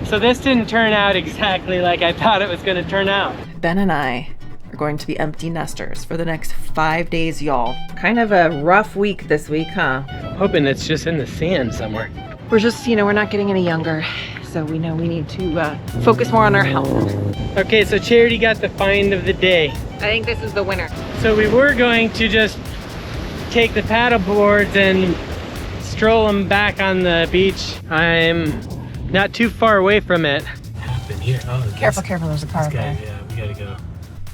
So this didn't turn out exactly like I thought it was gonna turn out. Ben and I are going to be empty nesters for the next 5 days, y'all. Kind of a rough week this week, huh? Hoping it's just in the sand somewhere. We're just, we're not getting any younger, so we know we need to focus more on our health. Okay, so Charity got the find of the day. I think this is the winner. So we were going to just take the paddle boards and stroll them back on the beach. I'm not too far away from it. Happen here. Oh, Careful, there's a car up there. Yeah, we gotta go.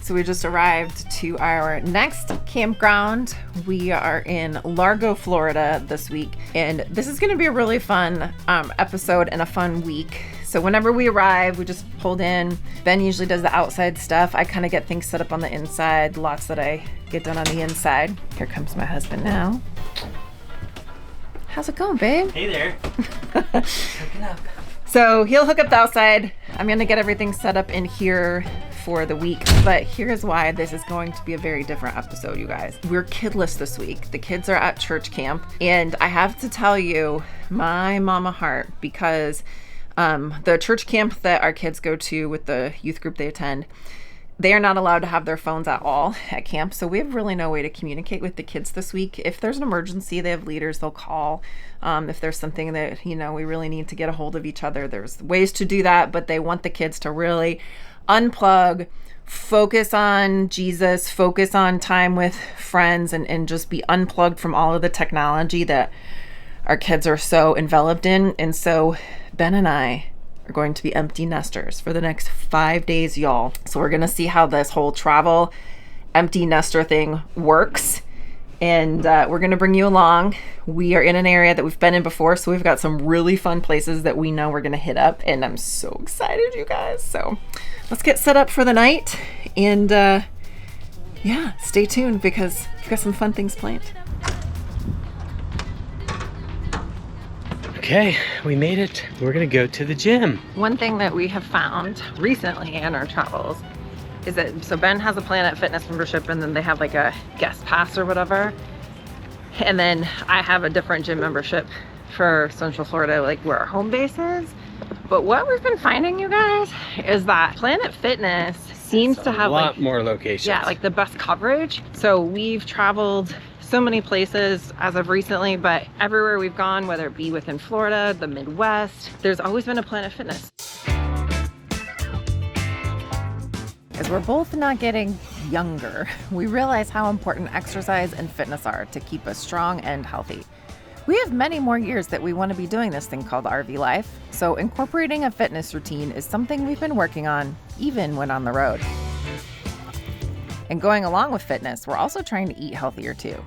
So we just arrived to our next campground. We are in Largo, Florida this week. And this is gonna be a really fun episode and a fun week. So whenever we arrive, we just pulled in. Ben usually does the outside stuff. I kind of get things set up on the inside. Lots that I get done on the inside. Here comes my husband now. How's it going, babe? Hey there. Hooking up. So he'll hook up the outside. I'm gonna get everything set up in here for the week, but here's why this is going to be a very different episode, you guys. We're kidless this week. The kids are at church camp, and I have to tell you, my mama heart, because the church camp that our kids go to with the youth group they attend, they are not allowed to have their phones at all at camp. So we have really no way to communicate with the kids this week. If there's an emergency, they have leaders they'll call. If there's something that, we really need to get a hold of each other, there's ways to do that, but they want the kids to really unplug, focus on Jesus, focus on time with friends, and just be unplugged from all of the technology that our kids are so enveloped in. And so Ben and I are going to be empty nesters for the next 5 days, y'all. So we're gonna see how this whole travel empty nester thing works. And we're gonna bring you along. We are in an area that we've been in before, so we've got some really fun places that we know we're gonna hit up, and I'm so excited, you guys. So let's get set up for the night, and stay tuned because we've got some fun things planned. Okay, we made it. We're gonna go to the gym. One thing that we have found recently in our travels is that, so Ben has a Planet Fitness membership, and then they have like a guest pass or whatever. And then I have a different gym membership for Central Florida, like where our home base is. But what we've been finding, you guys, is that Planet Fitness seems to have a lot more locations. Yeah, like the best coverage. So we've traveled so many places as of recently, but everywhere we've gone, whether it be within Florida, the Midwest, there's always been a Planet Fitness. As we're both not getting younger, we realize how important exercise and fitness are to keep us strong and healthy. We have many more years that we want to be doing this thing called RV life, so incorporating a fitness routine is something we've been working on, even when on the road. And going along with fitness, we're also trying to eat healthier too.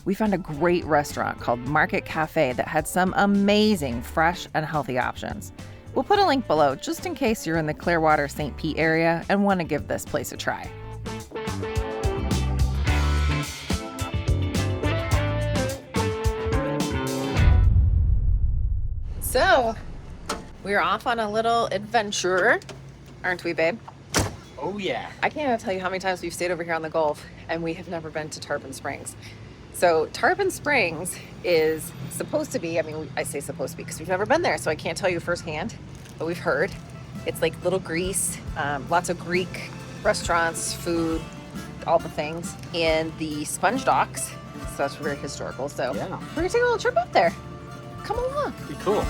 We found a great restaurant called Market Cafe that had some amazing fresh and healthy options. We'll put a link below just in case you're in the Clearwater, St. Pete area and want to give this place a try. So, we're off on a little adventure, aren't we, babe? Oh yeah. I can't even tell you how many times we've stayed over here on the Gulf and we have never been to Tarpon Springs. So Tarpon Springs is supposed to be, I say supposed to be because we've never been there, so I can't tell you firsthand, but we've heard. It's like little Greece, lots of Greek restaurants, food, all the things, and the sponge docks, so that's very historical. So yeah, we're gonna take a little trip up there. Come along. Be cool.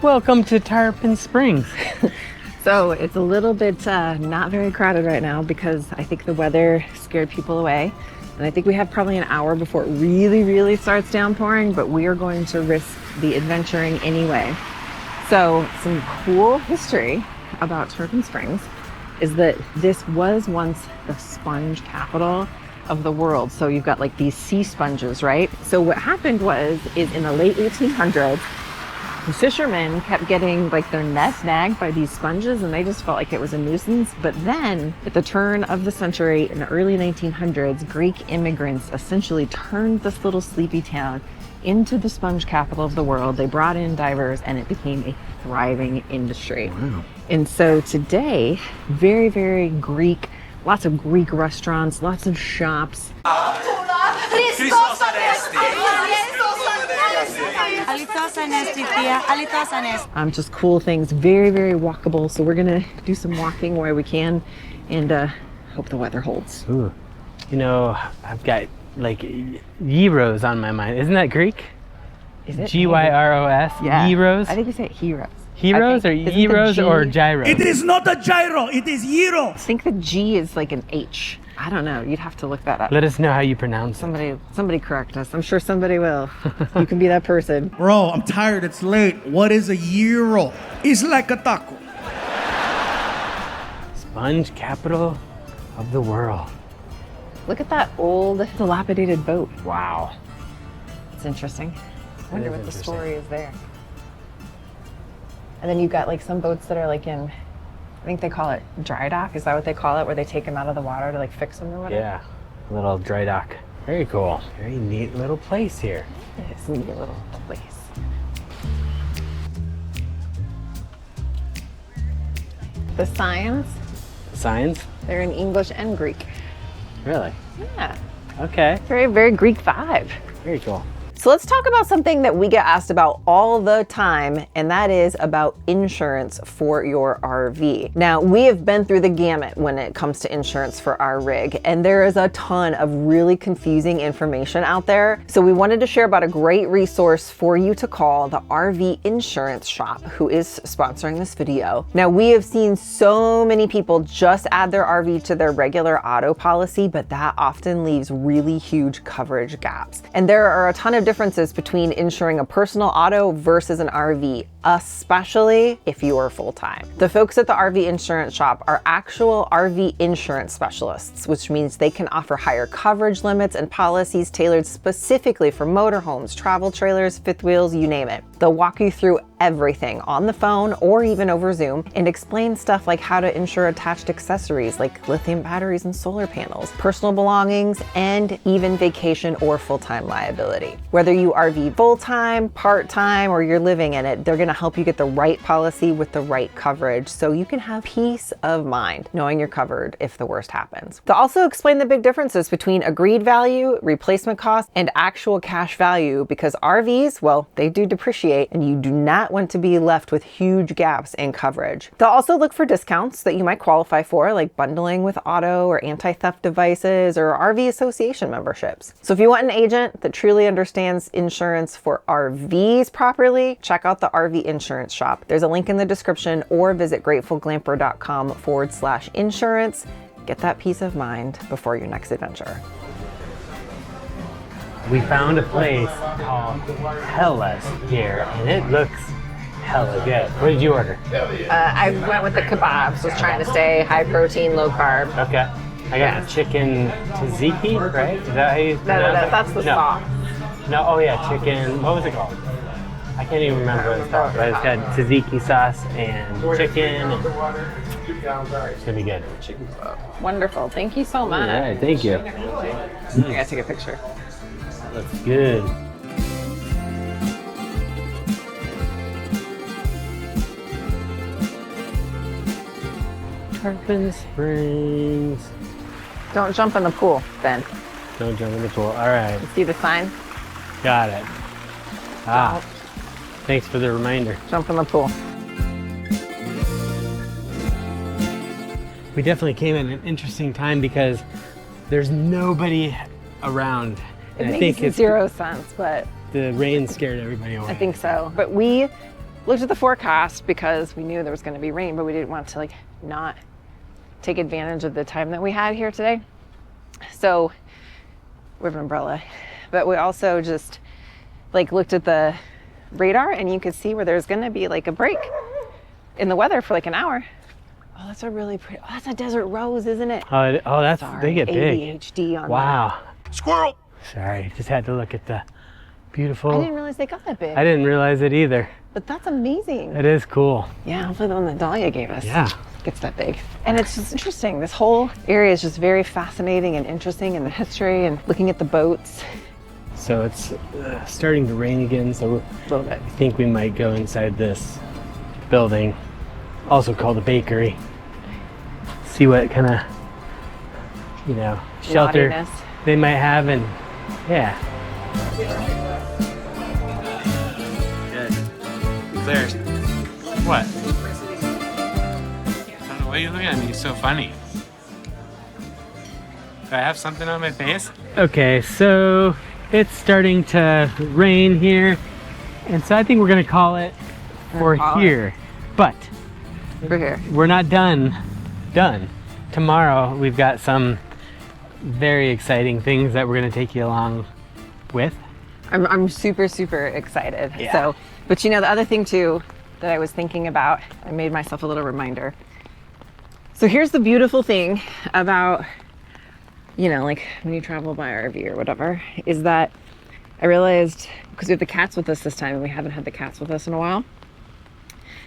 Welcome to Tarpon Springs. So it's a little bit not very crowded right now because I think the weather scared people away. And I think we have probably an hour before it really, really starts downpouring, but we are going to risk the adventuring anyway. So some cool history about Tarpon Springs is that this was once the sponge capital of the world. So you've got like these sea sponges, right? So what happened is in the late 1800s, the fishermen kept getting like their nets snagged by these sponges and they just felt like it was a nuisance. But then at the turn of the century in the early 1900s, Greek immigrants essentially turned this little sleepy town into the sponge capital of the world. They brought in divers and it became a thriving industry. Wow. And so today, very, very Greek, lots of Greek restaurants, lots of shops. Christos Anesti. Just cool things, very, very walkable. So we're gonna do some walking where we can and hope the weather holds. Ooh. You know, I've got like gyros on my mind. Isn't that Greek? Is it? Gyros? Yeah. Gyros? I think we say heroes. Heroes or Isn't the gyros G- or gyros? It is not a gyro, it is gyro. I think the G is like an H. I don't know. You'd have to look that up. Let us know how you pronounce it. Somebody correct us. I'm sure somebody will. You can be that person. Bro, I'm tired, it's late. What is a gyro? It's like a taco. Sponge capital of the world. Look at that old, dilapidated boat. Wow. It's interesting. I wonder is what the interesting. story is there. And then you've got like some boats that are like in, I think they call it dry dock. Is that what they call it? Where they take them out of the water to like fix them or whatever? Yeah, little dry dock. Very cool. Very neat little place here. It's a neat little place. The signs, Signs? they're in English and Greek. Really? Yeah, Okay. very, very Greek vibe. Very cool. So let's talk about something that we get asked about all the time, and that is about insurance for your RV. Now, we have been through the gamut when it comes to insurance for our rig, and there is a ton of really confusing information out there. So we wanted to share about a great resource for you to call, the RV Insurance Shop, who is sponsoring this video. Now, we have seen so many people just add their RV to their regular auto policy, but that often leaves really huge coverage gaps. And there are a ton of differences between insuring a personal auto versus an RV, especially if you are full-time. The folks at the RV Insurance Shop are actual RV insurance specialists, which means they can offer higher coverage limits and policies tailored specifically for motorhomes, travel trailers, fifth wheels, you name it. They'll walk you through everything on the phone or even over Zoom and explain stuff like how to insure attached accessories like lithium batteries and solar panels, personal belongings, and even vacation or full-time liability. Whether you RV full-time, part-time, or you're living in it, they're gonna help you get the right policy with the right coverage so you can have peace of mind knowing you're covered if the worst happens. They'll also explain the big differences between agreed value, replacement cost, and actual cash value because RVs, well, they do depreciate and you do not want to be left with huge gaps in coverage. They'll also look for discounts that you might qualify for, like bundling with auto or anti-theft devices or RV association memberships. So if you want an agent that truly understands insurance for RVs properly, check out the RV Insurance Shop. There's a link in the description or visit gratefulglamper.com/insurance. Get that peace of mind before your next adventure. We found a place called Hellas here, and it looks hella good. What did you order? I went with the kebabs, was trying to stay high protein, low carb. Okay. I got the chicken tzatziki, right? Is that how you pronounce it? That's the sauce. No, oh yeah, chicken, what was it called? I can't even remember what it's called, but it's got tzatziki sauce and chicken. And it's gonna be good. Wonderful. Thank you so much. All right, thank you. I gotta take a picture. Looks good. Tarpon Springs. Don't jump in the pool, Ben. Don't jump in the pool. All right, See the sign? got it. Ah, thanks for the reminder. Jump in the pool. We definitely came at an interesting time because there's nobody around. It And I makes think it's zero sense, but the rain scared everybody away. I think so. But we looked at the forecast because we knew there was going to be rain, but we didn't want to like not take advantage of the time that we had here today. So we have an umbrella, but we also just like looked at the radar and you could see where there's going to be like a break in the weather for like an hour. Oh, that's a really pretty, oh, that's a desert rose, isn't it? Oh, that's, Sorry, they get big. ADHD on Wow. Squirrel. Sorry, just had to look at the beautiful. I didn't realize they got that big, I didn't realize it either. but that's amazing. It is cool. Yeah, hopefully the one that Dahlia gave us Yeah. gets that big. And it's just interesting. This whole area is just very fascinating and interesting, and the history and looking at the boats. So it's starting to rain again, so A little bit. I think we might go inside this building, also called a bakery. See what kind of, shelter Naughtiness. they might have, and yeah. there. What? I don't know. Why are you looking at me? It's so funny. Do I have something on my face? Okay, so it's starting to rain here, and so I think we're gonna call it for here. But We're here. we're not done. Tomorrow we've got some very exciting things that we're gonna take you along with. I'm super excited. Yeah. So, but you know, the other thing too that I was thinking about, I made myself a little reminder. So here's the beautiful thing about, you know, like when you travel by RV or whatever, is that I realized, because we have the cats with us this time and we haven't had the cats with us in a while,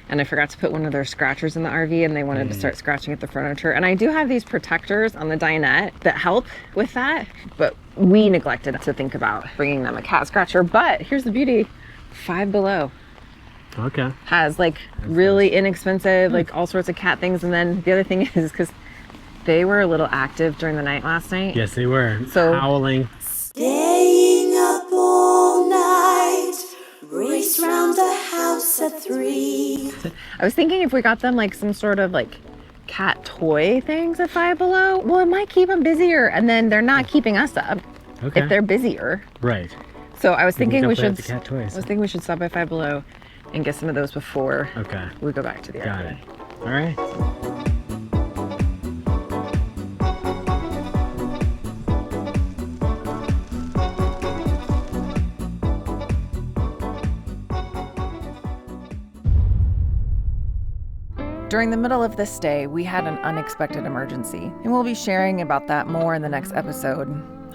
and I forgot to put one of their scratchers in the RV and they wanted to start scratching at the furniture. And I do have these protectors on the dinette that help with that, but we neglected to think about bringing them a cat scratcher. But here's the beauty, Five Below Okay. has like really inexpensive, like all sorts of cat things. And then the other thing is, because they were a little active during the night last night. Yes, they were. So- howling. Staying up all night, race round the house at 3. I was thinking if we got them like some sort of like cat toy things at Five Below, well, it might keep them busier, and then they're not keeping us up Okay. if they're busier. Right. So I was thinking we definitely should. have the cat toys. I was thinking we should stop by Five Below and get some of those before Okay. we go back to the Got RV. it. All right. During the middle of this stay, we had an unexpected emergency, and we'll be sharing about that more in the next episode.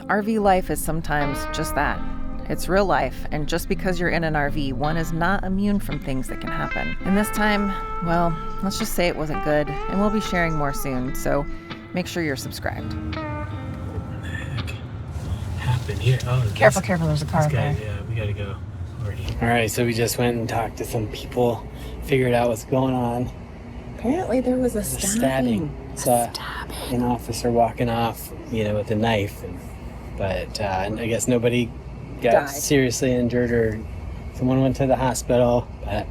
RV life is sometimes just that. It's real life, and just because you're in an RV, one is not immune from things that can happen. And this time, well, let's just say it wasn't good, and we'll be sharing more soon, so make sure you're subscribed. What the heck happened here? Oh, Careful, there's a car This guy, there. yeah, we gotta go. Already. All right, so we just went and talked to some people, figured out what's going on. Apparently there was a Stabbing. Saw an officer walking off, with a knife, but I guess nobody got Died. seriously injured or someone went to the hospital. But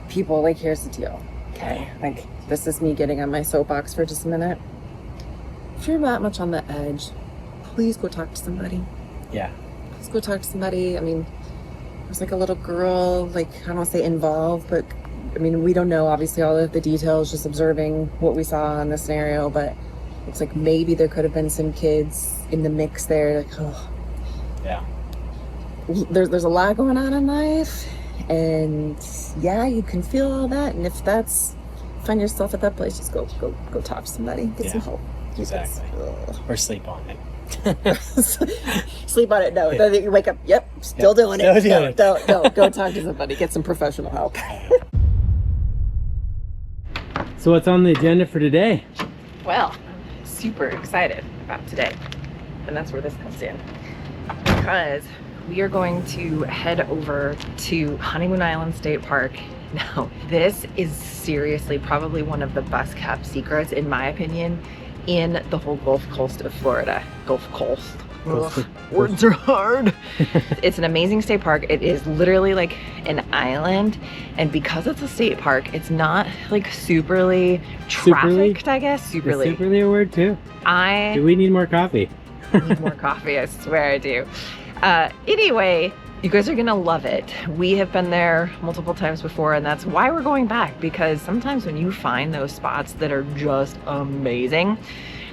People, like, here's the deal. Okay, like, this is me getting on my soapbox for just a minute. If you're that much on the edge, please go talk to somebody. yeah, Let's go talk to somebody. I mean, there's like a little girl, like, I don't want to say involved, but I mean, we don't know obviously all of the details, just observing what we saw in the scenario, but it's like maybe there could have been some kids in the mix there. Like, oh, yeah. there's a lot going on in life, and yeah, you can feel all that. And if find yourself at that place, just go talk to somebody, get some Yeah, help. exactly. Ugh. Or sleep on it. Sleep on it. No, Yeah. then you wake up. Yep, still doing it. Still doing it. Don't go talk to somebody. Get some professional help. So what's on the agenda for today? Well, super excited about today, and that's where this comes in, because we are going to head over to Honeymoon Island State Park. Now, this is seriously probably one of the best kept secrets, in my opinion, in the whole Gulf Coast of Florida. Gulf Coast. Ugh, words are hard. It's an amazing state park. It is literally like an island, and because it's a state park, it's not like superly trafficked, I guess. Is superly a word too? I Do we need more coffee? need more coffee, I swear I do. Anyway, you guys are gonna love it. We have been there multiple times before, and that's why we're going back, because sometimes when you find those spots that are just amazing,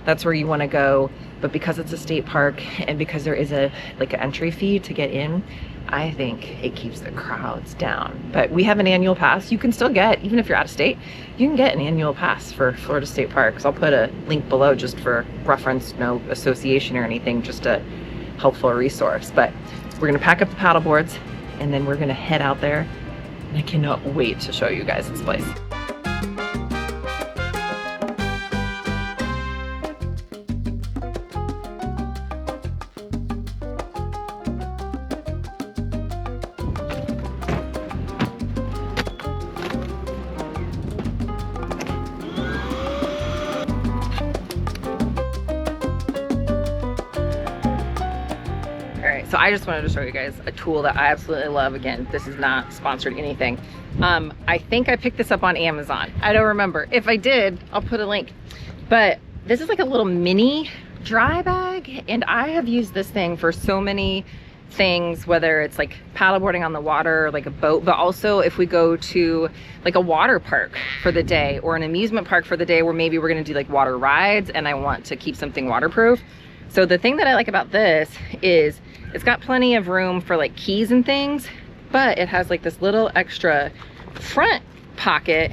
that's where you want to go. But because it's a state park and because there is an entry fee to get in, I think it keeps the crowds down. But we have an annual pass. You can still get, even if you're out of state, you can get an annual pass for Florida State Parks. I'll put a link below just for reference, no association or anything, just a helpful resource. But we're gonna pack up the paddle boards and then we're gonna head out there. And I cannot wait to show you guys this place. So I just wanted to show you guys a tool that I absolutely love. Again, this is not sponsored anything. I think I picked this up on Amazon. I don't remember. If I did, I'll put a link. But this is like a little mini dry bag, and I have used this thing for so many things, whether it's like paddleboarding on the water, like a boat, but also if we go to like a water park for the day or an amusement park for the day where maybe we're going to do like water rides and I want to keep something waterproof. So the thing that I like about this is it's got plenty of room for like keys and things, but it has like this little extra front pocket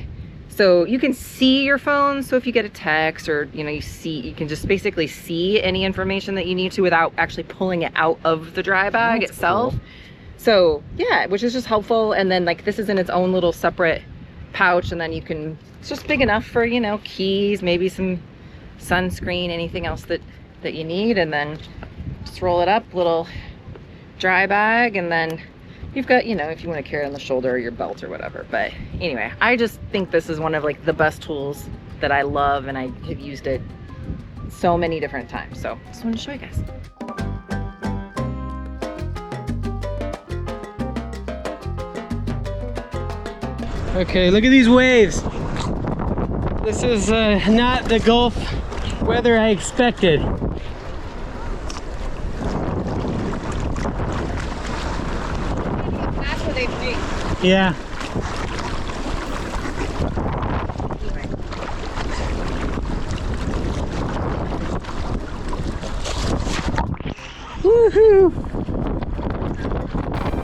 so you can see your phone. So if you get a text or you can just basically see any information that you need to without actually pulling it out of the dry bag itself. Cool. So yeah, which is just helpful. And then like this is in its own little separate pouch, and then it's just big enough for keys, maybe some sunscreen, anything else that you need, and then just roll it up, little dry bag, and then you've got, if you want to carry it on the shoulder or your belt or whatever. But anyway, I just think this is one of like the best tools that I love, and I have used it so many different times. So just wanted to show you guys. Okay, look at these waves. This is not the Gulf weather I expected. That's what they think. Yeah. Woohoo!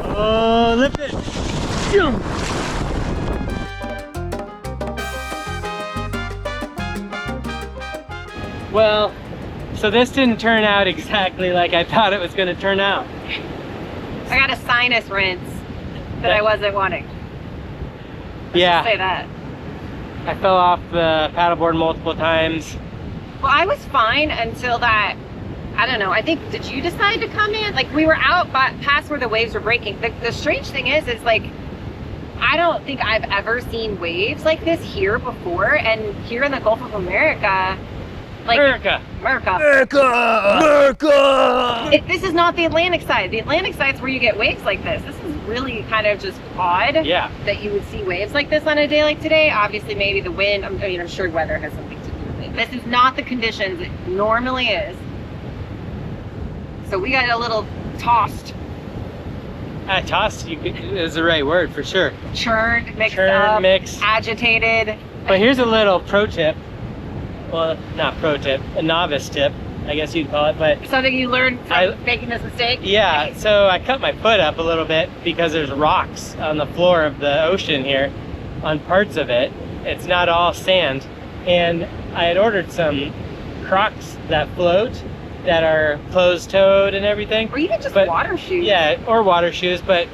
Oh, lift it! Jump! Well, so this didn't turn out exactly like I thought it was going to turn out. I got a sinus rinse that I wasn't wanting. Yeah. Say that. I fell off the paddleboard multiple times. Well, I was fine until that, I don't know, I think, did you decide to come in? Like, we were out past where the waves were breaking. The strange thing is like, I don't think I've ever seen waves like this here before. And here in the Gulf of America, like America. This is not the Atlantic side. The Atlantic side's where you get waves like this. This is really kind of just odd that you would see waves like this on a day like today. Obviously, maybe the wind, I'm sure weather has something to do with it. This is not the conditions it normally is. So we got a little tossed. Tossed is the right word for sure. Churned, mixed up, agitated. But here's a little pro tip. Well, not pro tip, a novice tip, I guess you'd call it, but... Something you learned from making this mistake? Yeah, so I cut my foot up a little bit because there's rocks on the floor of the ocean here on parts of it. It's not all sand. And I had ordered some Crocs that float, that are closed-toed and everything. Or even just water shoes. Yeah, or water shoes, but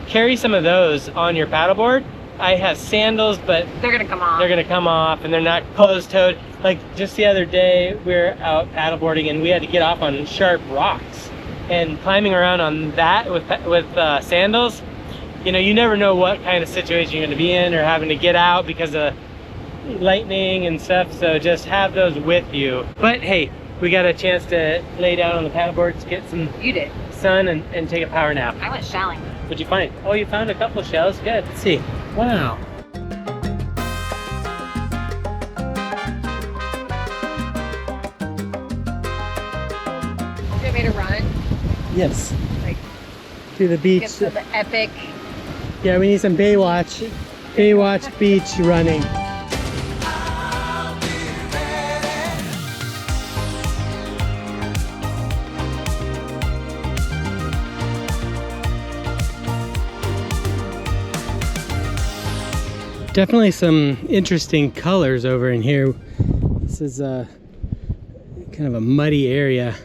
carry some of those on your paddleboard. I have sandals, but they're gonna come off. They're gonna come off, and they're not closed-toed. Like just the other day, we were out paddleboarding, and we had to get off on sharp rocks. And climbing around on that with sandals, you never know what kind of situation you're gonna be in, or having to get out because of lightning and stuff. So just have those with you. But hey, we got a chance to lay down on the paddleboards, get some sun, and take a power nap. I went shelling. What'd you find? Oh, you found a couple of shells. Good. Let's see. Wow. You want me to run? Yes. Like to the beach. Get some epic. Yeah, we need some Baywatch beach running. Definitely some interesting colors over in here. This is a kind of a muddy area.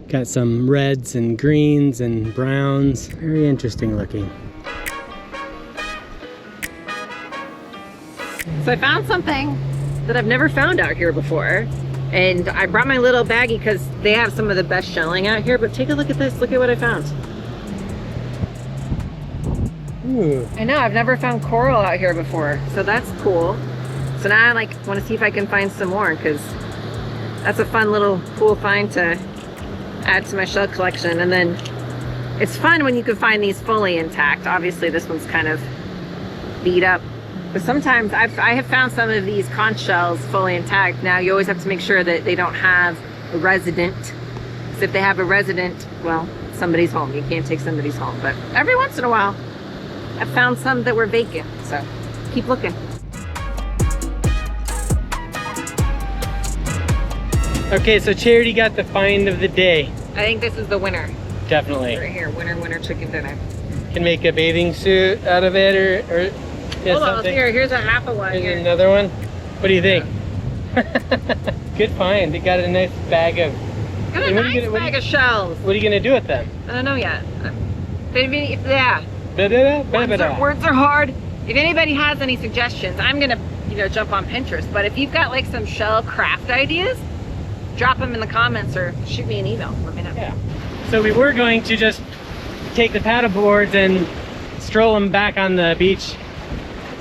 Got some reds and greens and browns. Very interesting looking. So I found something that I've never found out here before. And I brought my little baggie because they have some of the best shelling out here. But take a look at this. Look at what I found. Ooh. I know, I've never found coral out here before, so that's cool. So now I want to see if I can find some more, because that's a fun little cool find to add to my shell collection. And then It's fun when you can find these fully intact. Obviously this one's kind of beat up, but sometimes I have found some of these conch shells fully intact. Now you always have to make sure that they don't have a resident, because if they have a resident, well, somebody's home. You can't take somebody's home, but every once in a while I've found some that were vacant, so keep looking. Okay, so Charity got the find of the day. I think this is the winner. Definitely. Right here, winner chicken dinner. Can make a bathing suit out of it, or Hold on, here's a half of one. Here's another one. What do you think? Good find. They got a nice bag of. Got a nice bag of shells. What are you gonna do with them? I don't know yet. Maybe, yeah. Words are hard. If anybody has any suggestions, I'm gonna, jump on Pinterest. But if you've got like some shell craft ideas, drop them in the comments or shoot me an email. Let me know. Yeah. So we were going to just take the paddle boards and stroll them back on the beach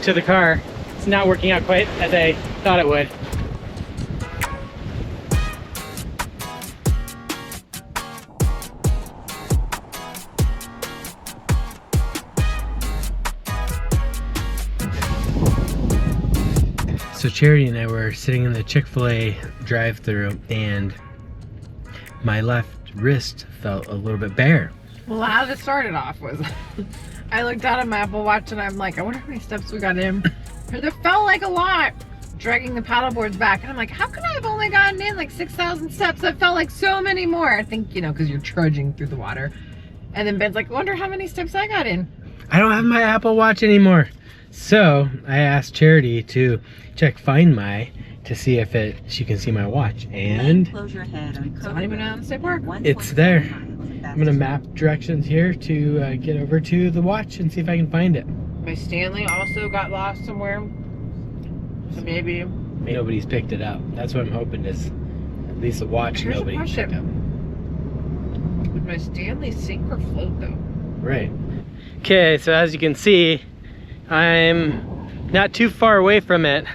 to the car. It's not working out quite as I thought it would. So Charity and I were sitting in the Chick-fil-A drive-thru and my left wrist felt a little bit bare. Well, how it started off was I looked down at my Apple Watch and I'm like, I wonder how many steps we got in. It felt like a lot, dragging the paddle boards back. And I'm like, how can I have only gotten in like 6,000 steps? That felt like so many more. I think, because you're trudging through the water. And then Ben's like, I wonder how many steps I got in. I don't have my Apple Watch anymore. So I asked Charity to check Find My to see if she can see my watch, and Close your head on it's not even on the step work. it's there. I'm gonna map directions here to get over to the watch and see if I can find it. My Stanley also got lost somewhere, so maybe nobody's picked it up. That's what I'm hoping, is at least the watch. Here's nobody a question. picked up. Would my Stanley sink or float though? Right. Okay, so as you can see, I'm not too far away from it,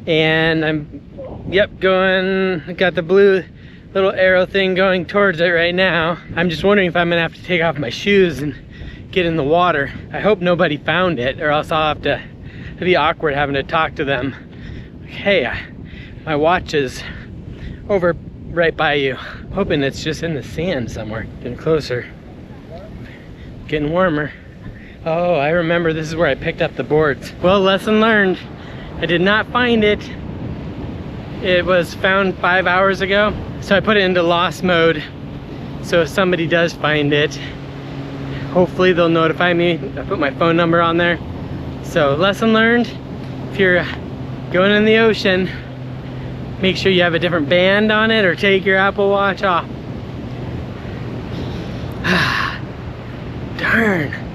and I'm got the blue little arrow thing going towards it right now. I'm just wondering if I'm gonna have to take off my shoes and get in the water. I hope nobody found it, or else I'll have to, it'd be awkward having to talk to them. Hey, my watch is over right by you. Hoping it's just in the sand somewhere. Getting closer, getting warmer. Oh, I remember this is where I picked up the boards. Well, lesson learned. I did not find it. It was found 5 hours ago. So I put it into lost mode. So if somebody does find it, hopefully they'll notify me. I put my phone number on there. So lesson learned, if you're going in the ocean, make sure you have a different band on it or take your Apple Watch off. Darn.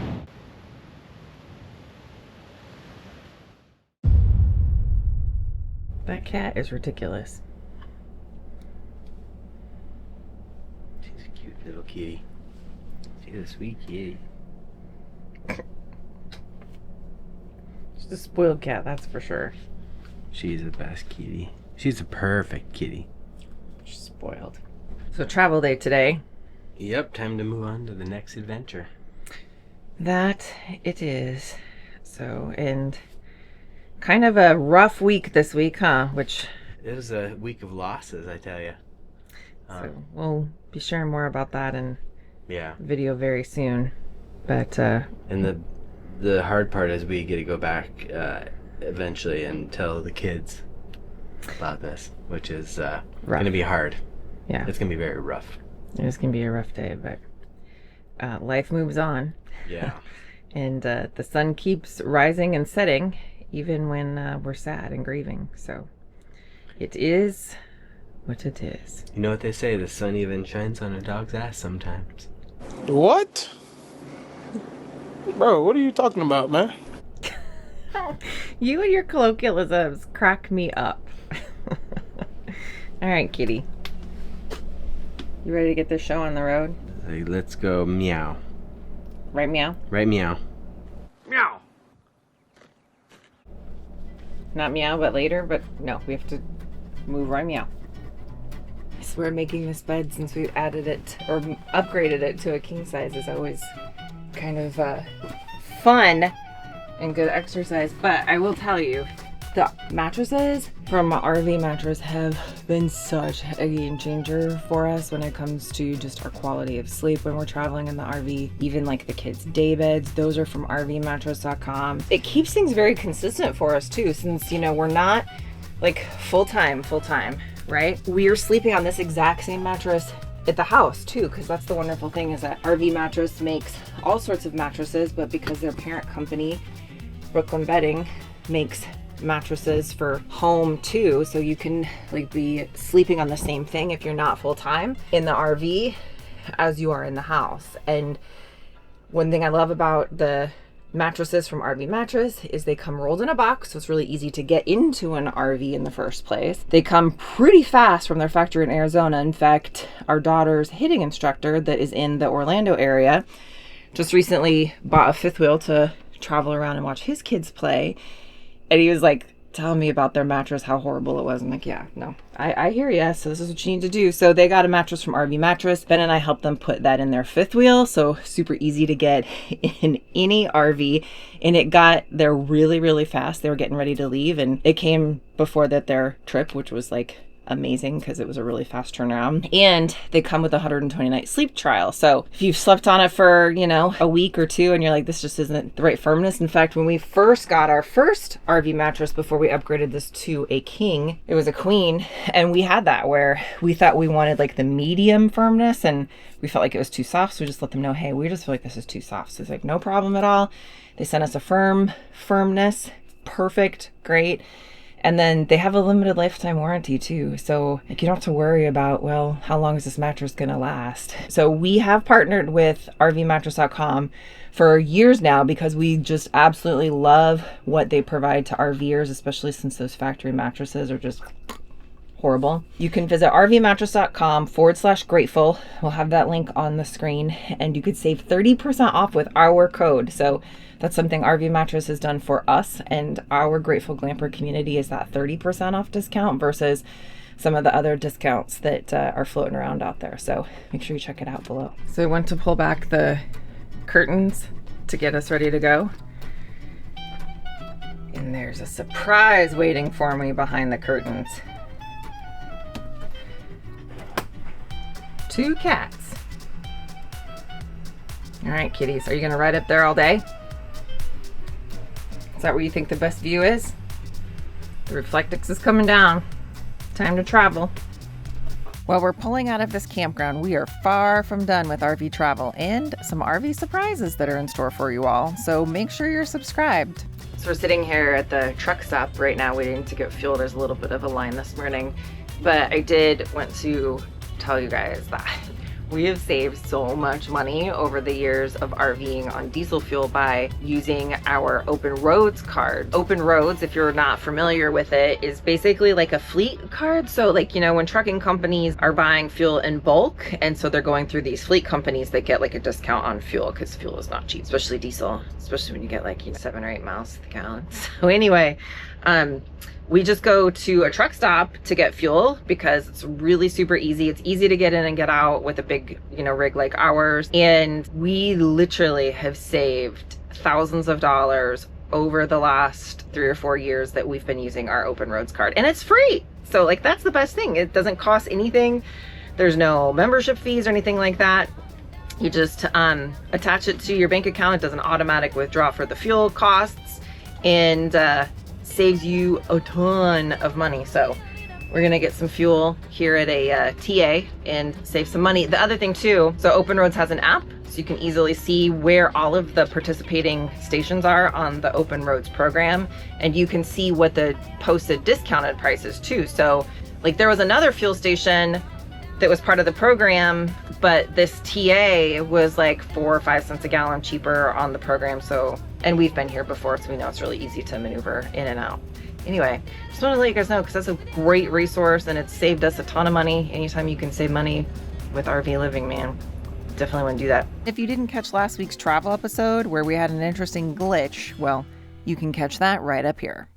That cat is ridiculous. She's a cute little kitty. She's a sweet kitty. She's a spoiled cat, that's for sure. She's the best kitty. She's a perfect kitty. She's spoiled. So travel day today. Yep, time to move on to the next adventure. That it is. So, and kind of a rough week this week, huh? Which it was a week of losses, I tell you. So we'll be sharing more about that in yeah, video very soon. But and the hard part is we get to go back eventually and tell the kids about this, which is going to be hard. Yeah, it's going to be very rough. It's going to be a rough day, but life moves on. Yeah. And the sun keeps rising and setting even when we're sad and grieving. So it is what it is. You know what they say, the sun even shines on a dog's ass sometimes. What? Bro, what are you talking about, man? You and your colloquialisms crack me up. All right, kitty. You ready to get this show on the road? Like, let's go meow. Right, meow? Right, meow. Meow. Not meow, but later, but no, we have to move right, meow. since we're making this bed, since we added it or upgraded it to a king size, is always kind of fun and good exercise. But I will tell you, the mattresses from RV Mattress have been such a game changer for us when it comes to just our quality of sleep when we're traveling in the RV. Even like the kids' day beds, those are from rvmattress.com. It keeps things very consistent for us too, since, you know, we're not like full-time, right? We are sleeping on this exact same mattress at the house too, because that's the wonderful thing, is that RV Mattress makes all sorts of mattresses, but because their parent company, Brooklyn Bedding, makes mattresses for home too, so you can like be sleeping on the same thing if you're not full-time in the RV as you are in the house. And one thing I love about the mattresses from RV Mattress is they come rolled in a box, so it's really easy to get into an RV in the first place. They come pretty fast from their factory in Arizona. In fact, our daughter's hitting instructor that is in the Orlando area just recently bought a fifth wheel to travel around and watch his kids play. And he was like telling me about their mattress, how horrible it was. I'm like, yeah, no, I hear ya. So this is what you need to do. So they got a mattress from RV Mattress. Ben and I helped them put that in their fifth wheel. So super easy to get in any RV. And it got there really, really fast. They were getting ready to leave. And it came before their trip, which was like amazing because it was a really fast turnaround. And they come with a 120-night sleep trial. So if you've slept on it for, you know, a week or two and you're like, this just isn't the right firmness. In fact, when we first got our first RV mattress before we upgraded this to a king, it was a queen. And we had that where we thought we wanted like the medium firmness and we felt like it was too soft. So we just let them know, hey, we just feel like this is too soft. So it's like, no problem at all. They sent us a firmness, perfect, great. And then they have a limited lifetime warranty too. So like, you don't have to worry about, well, how long is this mattress gonna last? So we have partnered with rvmattress.com for years now because we just absolutely love what they provide to RVers, especially since those factory mattresses are just horrible. You can visit rvmattress.com/grateful. We'll have that link on the screen and you could save 30% off with our code. So that's something RV Mattress has done for us, and our Grateful Glamper community is that 30% off discount versus some of the other discounts that are floating around out there. So make sure you check it out below. So I went to pull back the curtains to get us ready to go. And there's a surprise waiting for me behind the curtains. 2 cats. All right, kitties, are you gonna ride up there all day? Is that where you think the best view is? The Reflectix is coming down. Time to travel. While we're pulling out of this campground, we are far from done with RV travel and some RV surprises that are in store for you all. So make sure you're subscribed. So we're sitting here at the truck stop right now waiting to get fuel. There's a little bit of a line this morning, but I did want to tell you guys that we have saved so much money over the years of RVing on diesel fuel by using our Open Roads card. Open Roads, if you're not familiar with it, is basically like a fleet card. So like, you know, when trucking companies are buying fuel in bulk, and so they're going through these fleet companies that get like a discount on fuel because fuel is not cheap, especially diesel, especially when you get like, you know, 7 or 8 miles to the gallon. So anyway, we just go to a truck stop to get fuel because it's really super easy. It's easy to get in and get out with a big, you know, rig like ours. And we literally have saved thousands of dollars over the last 3 or 4 years that we've been using our Open Roads card. And it's free. So like, that's the best thing. It doesn't cost anything. There's no membership fees or anything like that. You just attach it to your bank account. It does an automatic withdrawal for the fuel costs and saves you a ton of money. So we're gonna get some fuel here at a TA and save some money. The other thing too, so Open Roads has an app, so you can easily see where all of the participating stations are on the Open Roads program, and you can see what the posted discounted prices too. So like, there was another fuel station that was part of the program, but this TA was like 4 or 5 cents a gallon cheaper on the program. So, and we've been here before, so we know it's really easy to maneuver in and out. Anyway, just want to let you guys know because that's a great resource and it's saved us a ton of money. Anytime you can save money with RV living, man, definitely want to do that. If you didn't catch last week's travel episode where we had an interesting glitch, well, you can catch that right up here.